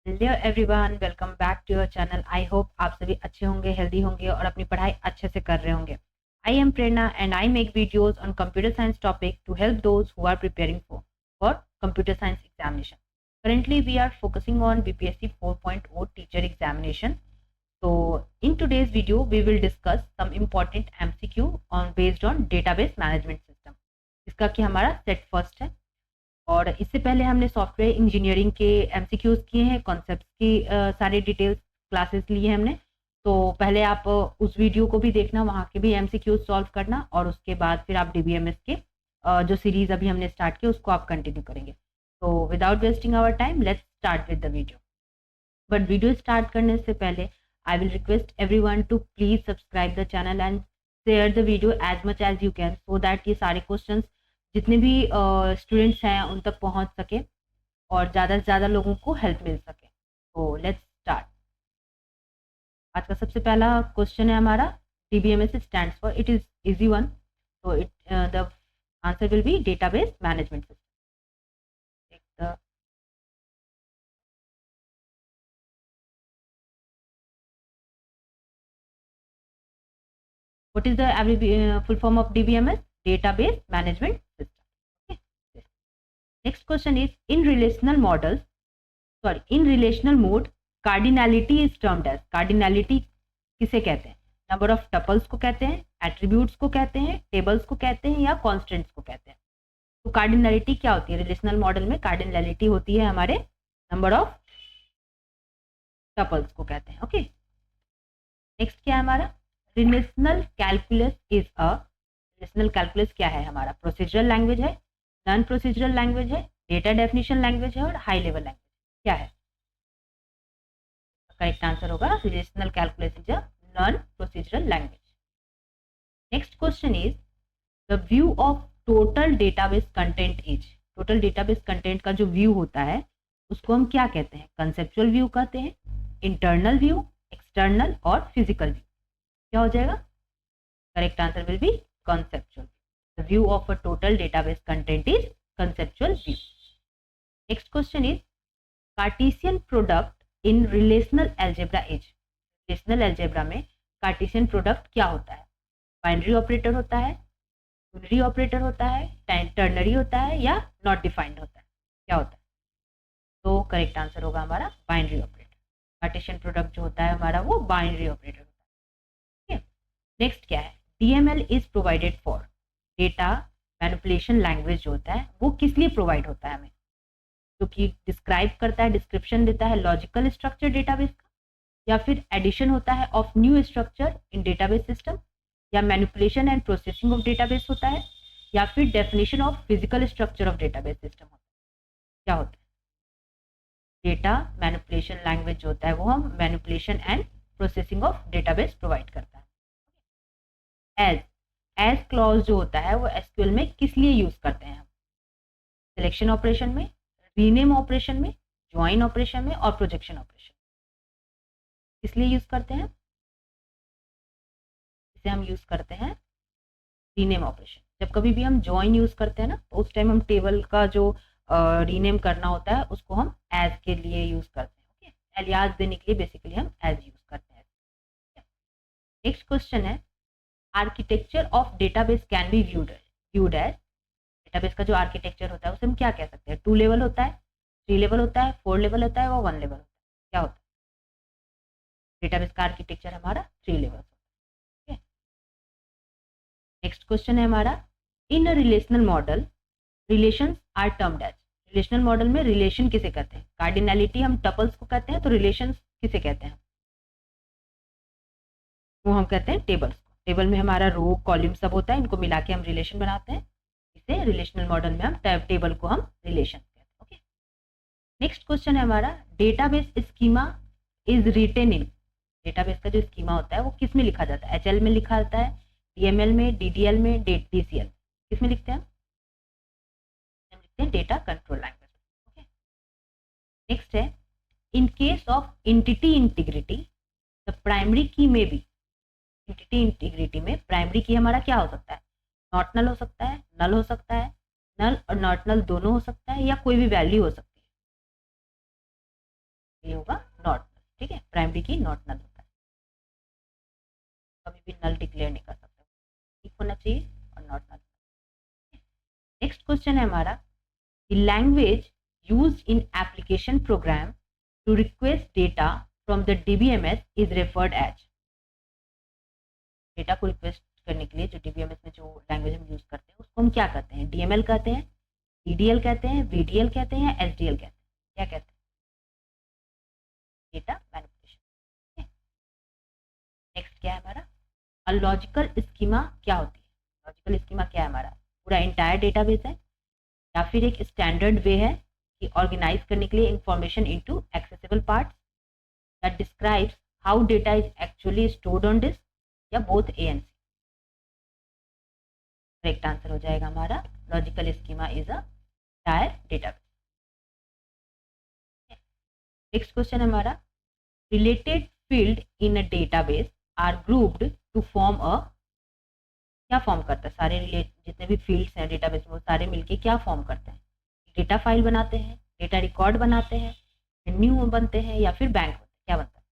Hello everyone, welcome back to your channel. I hope आप सभी अच्छे होंगे, हेल्दी होंगे और अपनी पढ़ाई अच्छे से कर रहे होंगे। I am Prerna and I make videos on computer science topic to help those who are preparing for computer science examination. Currently we are focusing on BPSC 4.0 teacher examination. So in today's video we will discuss some important MCQ on based on database management system, इसका कि हमारा set first है। और इससे पहले हमने software engineering के MCQs किए हैं, कॉन्सेप्ट्स की सारी डिटेल्स क्लासेस ली है हमने। तो पहले आप उस वीडियो को भी देखना, वहाँ के भी एमसीक्यूज सॉल्व करना, और उसके बाद फिर आप डीबीएमएस के जो सीरीज अभी हमने स्टार्ट की उसको आप कंटिन्यू करेंगे। तो without wasting our time let's start with the video. But video start करने से पहले I will request everyone to please subscribe the channel and share the video as much as you can, so that ये सारे questions जितने भी students हैं उन तक पहुंच सके और ज़्यादा से ज़्यादा लोगों को हेल्प मिल सके। तो लेट्स स्टार्ट। आज का सबसे पहला क्वेश्चन है हमारा, DBMS stands for, it is easy one, तो it the answer will be database management system. What is the full form of DBMS? Database Management System. Okay. Next question is, in relational mode, cardinality is termed as. Cardinality किसे कहते हैं? Number of tuples को कहते हैं, attributes को कहते हैं, tables को कहते हैं, या कॉन्स्टेंट्स को कहते हैं। तो कार्डिनलिटी क्या होती है? रिलेशनल मॉडल में कार्डिनलिटी होती है हमारे नंबर ऑफ टपल्स को कहते हैं। ओके, नेक्स्ट क्या है हमारा? Relational calculus is a, relational calculus क्या है हमारा? प्रोसीजरल लैंग्वेज है, नॉन प्रोसीजरल लैंग्वेज है, डेटा डेफिनेशन लैंग्वेज है, और हाई लेवल लैंग्वेज क्या है? करेक्ट आंसर होगा relational calculus is a non procedural language. Next question is, the view of total database content is. Total database content का जो view होता है उसको हम क्या कहते हैं? कंसेप्चुअल व्यू कहते हैं, इंटरनल व्यू, एक्सटर्नल और फिजिकल व्यू। क्या हो जाएगा? Correct answer will B conceptual. The view of a total database content is conceptual view. Next question is, Cartesian product in relational algebra is. Relational algebra में Cartesian product क्या होता है? Binary operator होता है, unary operator होता है, ternary होता है, या नॉट डिफाइंड होता है? क्या होता है? तो करेक्ट आंसर होगा हमारा बाइनरी ऑपरेटर। कार्टेशियन प्रोडक्ट जो होता है हमारा वो बाइनरी ऑपरेटर होता है। ठीक है, नेक्स्ट क्या है? DML is provided for. Data manipulation language जो होता है वो किस लिए प्रोवाइड होता है हमें? जो कि डिस्क्राइब करता है, डिस्क्रिप्शन देता है लॉजिकल स्ट्रक्चर डेटाबेस का, या फिर एडिशन होता है of new structure in database system, या manipulation and processing of database होता है, या फिर definition of physical structure of database system होता है? क्या होता है? डेटा मैनिपुलेशन लैंग्वेज जो होता है वो हम manipulation and processing of database provide करता है। एज क्लॉज जो होता है वो एसक्यूएल में किस लिए यूज करते हैं हम? सिलेक्शन ऑपरेशन में, रीनेम ऑपरेशन में, ज्वाइन ऑपरेशन में, और प्रोजेक्शन ऑपरेशन। किस लिए यूज करते हैं? इसे हम यूज करते हैं रीनेम ऑपरेशन। जब कभी भी हम ज्वाइन यूज करते हैं ना, तो उस टाइम हम टेबल का जो रीनेम करना होता है उसको हम एज के लिए यूज करते हैं। ओके, एलियास देने के लिए बेसिकली हम एज यूज करते हैं। नेक्स्ट क्वेश्चन है, architecture of database can be viewed as. Database का जो आर्किटेक्चर होता है उसे हम क्या कह सकते हैं? 2 लेवल होता है, 3 लेवल होता है, 4 लेवल होता है, और 1 लेवल होता है? क्या होता है? डेटाबेस का आर्किटेक्चर हमारा 3 लेवल होता है। नेक्स्ट क्वेश्चन है हमारा, in a relational model relations are termed as. Relational model में रिलेशन किसे कहते हैं? कार्डिनलिटी हम टपल्स को कहते हैं, तो रिलेशंस किसे कहते हैं? वो हम कहते हैं टेबल्स को। टेबल में हमारा रो कॉलम सब होता है, इनको मिला के हम रिलेशन बनाते हैं। इसे रिलेशनल मॉडल में हम टेबल को हम रिलेशन कहते हैं। ओके, नेक्स्ट क्वेश्चन है हमारा, database schema is written in. Database का जो स्कीमा होता है वो किस में लिखा जाता है? एचएल में लिखा जाता है, डीएमएल में, डीडीएल में, डीसीएल। किस में लिखते हैं हम लिखते हैं data control language. Okay, next है, in case of entity integrity the primary key में भी। एंटिटी इंटीग्रिटी में प्राइमरी की हमारा क्या हो सकता है? नॉट नल हो सकता है, नल हो सकता है, नल और नॉट नल दोनों हो सकता है, या कोई भी वैल्यू हो सकती है। ये होगा नॉट नल, ठीक है, प्राइमरी की नॉट नल होता है, कभी भी नल डिक्लेयर नहीं कर सकते, ठीक होना चाहिए और नॉट नल। नेक्स्ट क्वेश्चन है हमारा, the language used in application program to request data from the DBMS is referred as. Data को रिक्वेस्ट करने के लिए जो डीबीएमएस में जो लैंग्वेज हम यूज करते हैं उसको हम क्या कहते हैं, डीएमएल कहते हैं, ईडीएल कहते हैं, वीडीएल कहते हैं, एसडीएल कहते हैं, क्या कहते हैं, डेटा मैनिपुलेशन। नेक्स्ट क्या है हमारा, अ लॉजिकल स्कीमा क्या होती है, लॉजिकल स्कीमा क्या है हमारा, पूरा इंटायर डेटाबेस है या फिर एक स्टैंडर्ड वे है कि ऑर्गेनाइज करने के लिए information into accessible parts, that describes how data is actually stored on disk, या both a and c. Correct answer हो जाएगा हमारा logical schema is a entire database. Next question हमारा, related field in a database are grouped to form a, क्या form करता है, सारे जितने भी फील्ड्स हैं डेटाबेस में वो सारे मिलके क्या फॉर्म करते हैं, डेटा फाइल बनाते हैं, डेटा रिकॉर्ड बनाते हैं, न्यू बनते हैं, या फिर बैंक बनते हैं, क्या बनता है,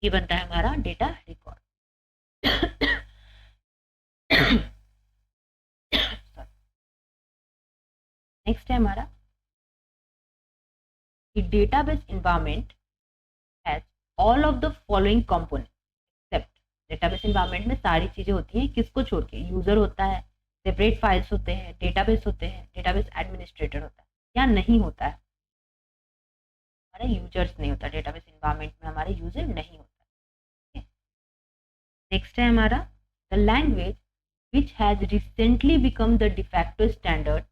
ये बनता है हमारा डेटा रिकॉर्ड। नेक्स्ट है हमारा, the database environment has all of the following component except, database environment में सारी चीजें होती हैं किसको छोड़ के, यूजर होता है, सेपरेट फाइल्स होते हैं, डेटाबेस होते हैं, डेटाबेस एडमिनिस्ट्रेटर होता है, या नहीं होता है, हमारा यूजर्स नहीं होता, डेटाबेस एनवायरनमेंट में हमारे यूजर नहीं होता। नेक्स्ट है हमारा, the language which has recently become the de facto standard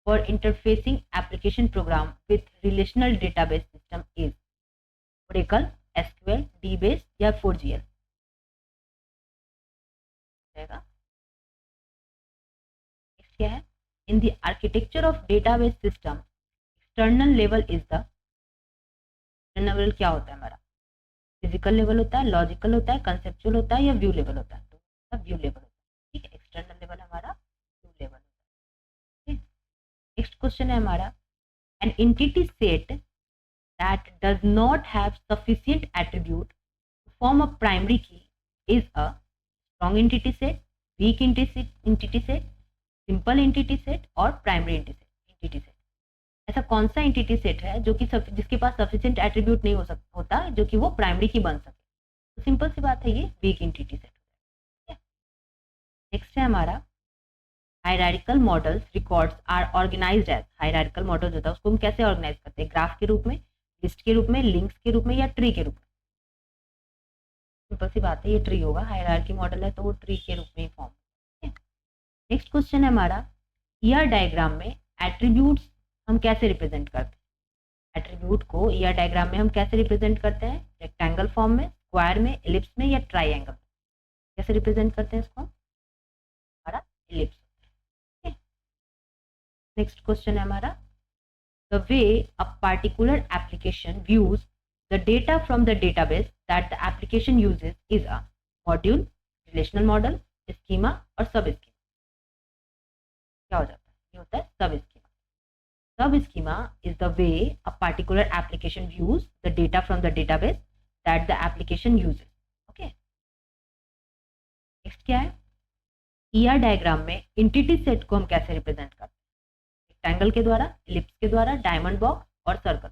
for interfacing application program with relational database system is Oracle, SQL, DBase या 4GL। नेक्स्ट क्या है, in the architecture of database system external level is the, external level क्या होता है हमारा, physical level होता है, logical होता है, कंसेप्चुअल होता है, या व्यू लेवल होता है, तो व्यू लेवल होता है, ठीक है, एक्सटर्नल लेवल हमारा व्यू लेवल होता है। नेक्स्ट क्वेश्चन है हमारा, an entity set that does not have sufficient attribute to form a primary key is a strong entity set, weak entity set, simple entity set और primary entity set. ऐसा कौन सा entity set है जो कि जिसके पास सफिशिएंट एट्रीब्यूट नहीं होता जो कि वो प्राइमरी की बन सके, तो सिंपल सी बात है ये वीक एंटिटी सेट। नेक्स्ट है हमारा, hierarchical models records are organized as, hierarchical model होता है उसको हम कैसे ऑर्गेनाइज करते हैं, ग्राफ के रूप में, लिस्ट के रूप में, लिंक्स के रूप में, या ट्री के रूप में, सिंपल सी बात है ये ट्री होगा, हायरार्की मॉडल है तो वो ट्री के रूप में ही फॉर्म है। नेक्स्ट क्वेश्चन है हमारा, ईआर डायग्राम में एट्रीब्यूट्स हम कैसे रिप्रेजेंट करते हैं, एट्रीब्यूट को ईआर डायग्राम में हम कैसे रिप्रेजेंट करते हैं, रेक्टेंगल फॉर्म में, स्क्वायर में, एलिप्स में, या ट्राइंगल में, कैसे रिप्रेजेंट करते हैं इसको, हमारा एलिप्स। नेक्स्ट क्वेश्चन है हमारा, the way a particular application views the data from the database that the application uses is a module, relational model, schema और सब स्कीमा। क्या हो जाता है, ये होता है सब स्कीमा। सब schema is the way a particular application views the data from the database that the application uses. Okay, next क्या है, ईआर डायग्राम में एंटिटी सेट को हम कैसे रिप्रेजेंट करते हैं, रेक्टेंगल के द्वारा, एलिप्स के द्वारा, डायमंड बॉक्स और सर्कल,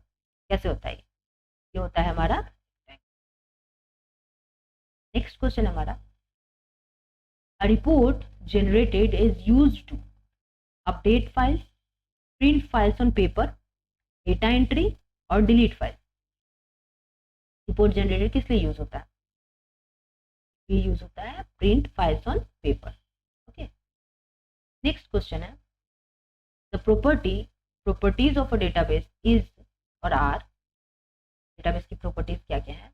कैसे होता है ये होता है हमारा। नेक्स्ट क्वेश्चन हमारा, a report generated is used to update files, print files on paper, data entry और डिलीट फाइल्स। रिपोर्ट जनरेटेड किस लिए यूज होता है, ये यूज होता है print files on paper. Okay, next question है, the properties of a database is or are, database की properties क्या क्या है,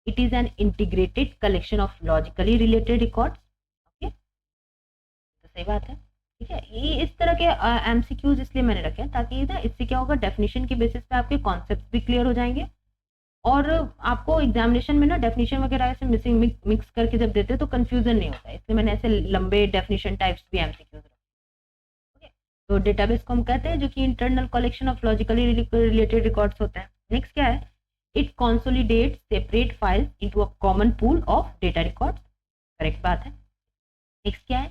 it is an integrated collection of logically related records। Okay, तो सही बात है, ठीक है, ये इस तरह के एमसीक्यूज इसलिए मैंने रखे हैं ताकि ना इससे क्या होगा, डेफिनेशन के बेसिस पे आपके कॉन्सेप्ट भी क्लियर हो जाएंगे, और आपको एग्जामिनेशन में ना डेफिनेशन वगैरह ऐसे मिक्स करके जब देते हैं तो कंफ्यूजन नहीं होता है, इसलिए मैंने ऐसे लंबे डेफिनेशन टाइप्स भी एमसीक्यूज रखे। तो डेटाबेस को हम कहते हैं जो कि internal collection of logically related records होता है। नेक्स्ट क्या है, it consolidate separate files into a common pool of data records, correct बात है। नेक्स्ट क्या है,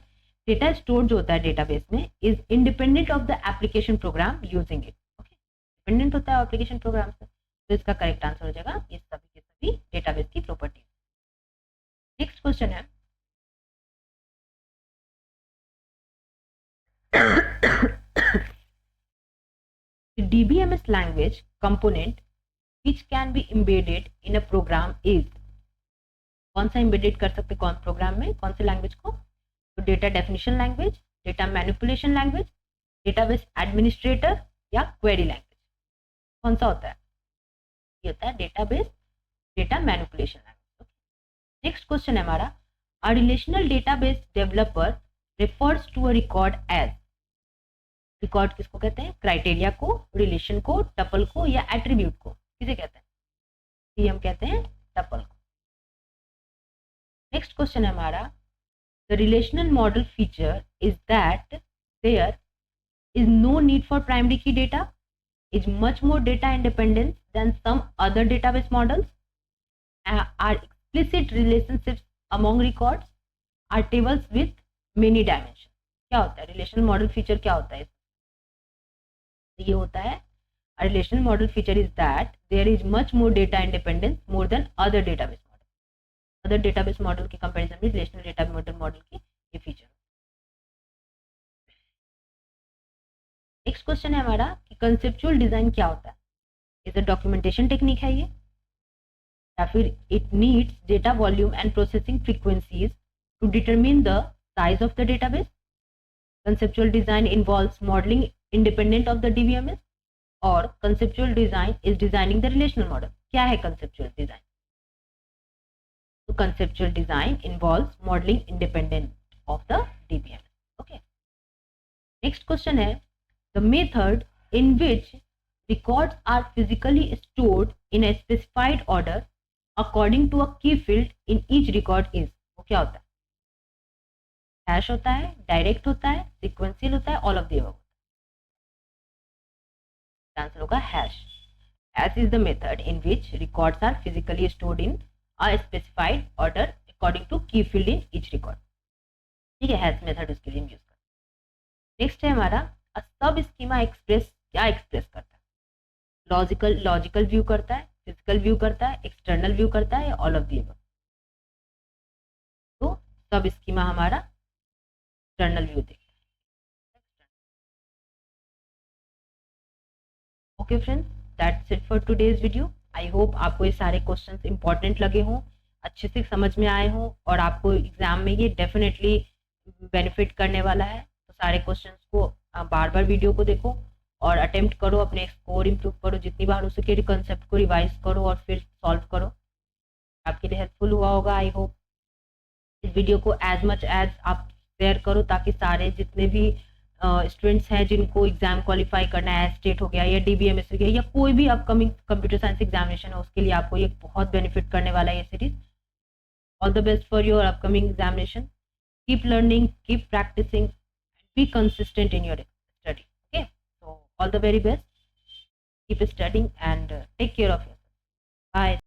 डेटा स्टोर जो होता है डेटाबेस में is independent of the application program using it, okay, dependent होता है एप्लीकेशन प्रोग्राम से। तो इसका करेक्ट आंसर हो जाएगा ये सभी के सभी डेटाबेस की प्रॉपर्टीज। नेक्स्ट क्वेश्चन है the DBMS language component which can be embedded in a program is, कौन सा embedded कर सकते कौन प्रोग्राम में, कौन से लैंग्वेज को, तो data definition language, data manipulation language, database administrator या क्वेरी लैंग्वेज, कौन सा होता है, ये होता है database data manipulation language. Next question है हमारा, a relational database developer refers to a record as, record किसको कहते हैं, क्राइटेरिया को, रिलेशन को, टपल को या एट्रीब्यूट को, किसे कहते हैं, ये हम कहते हैं टपल को। नेक्स्ट क्वेश्चन है हमारा, the relational model feature is that there is no need for primary key data, is much more data independence than some other database models, are explicit relationships among records, are tables with many dimension. क्या होता है relational model feature, क्या होता है, ये होता है a relational model feature is that there is much more data independence more than other database model, other database model के कंपैरिजन में relational database model की ये फीचर। नेक्स्ट क्वेश्चन है हमारा कि कंसेप्चुअल डिजाइन क्या होता है, इज अ डॉक्यूमेंटेशन टेक्निक है ये, या फिर it needs data volume and processing frequencies to determine the size of the database, conceptual design involves modelling independent of the DBMS, और conceptual design is designing the relational model। क्या है conceptual design, तो conceptual design involves modeling independent of the DBMS, okay। next question है, the method in which records are physically stored in a specified order according to a key field in each record is, वो क्या होता है, hash होता है, direct होता है, sequential होता है, all of the above. Answer होगा hash. Hash is the method in which records are physically stored in a specified order according to key field in each record, ठीक है, हैश मेथड उसके लिए use करते हैं। Next है हमारा, अ सब स्कीमा एक्सप्रेस, क्या एक्सप्रेस करता है, लॉजिकल व्यू करता है, फिजिकल व्यू करता है, एक्सटर्नल व्यू करता है या ऑल ऑफ द अबव, तो सब स्कीमा हमारा एक्सटर्नल व्यू देखता है। Okay friends, that's it for today's video. I hope आपको ये सारे क्वेश्चंस इंपॉर्टेंट लगे हों, अच्छे से समझ में आए हों और आपको एग्जाम में ये डेफिनेटली बेनिफिट करने वाला है। तो सारे क्वेश्चंस को बार बार वीडियो को देखो और अटेम्प्ट करो, अपने स्कोर इम्प्रूव करो, जितनी बार हो सके कंसेप्ट को रिवाइज करो और फिर सॉल्व करो, आपके लिए हेल्पफुल हुआ होगा। आई होप इस वीडियो को एज मच एज आप शेयर करो ताकि सारे जितने भी स्टूडेंट्स हैं जिनको एग्जाम क्वालिफाई करना है, स्टेट हो गया या DBMS हो गया या कोई भी अपकमिंग कंप्यूटर साइंस एग्जामिनेशन है, उसके लिए आपको ये बहुत बेनिफिट करने वाला है ये series. All the best for your upcoming examination, keep learning, keep practising, be consistent in your study, okay, so all the very best, keep studying and take care of yourself, bye.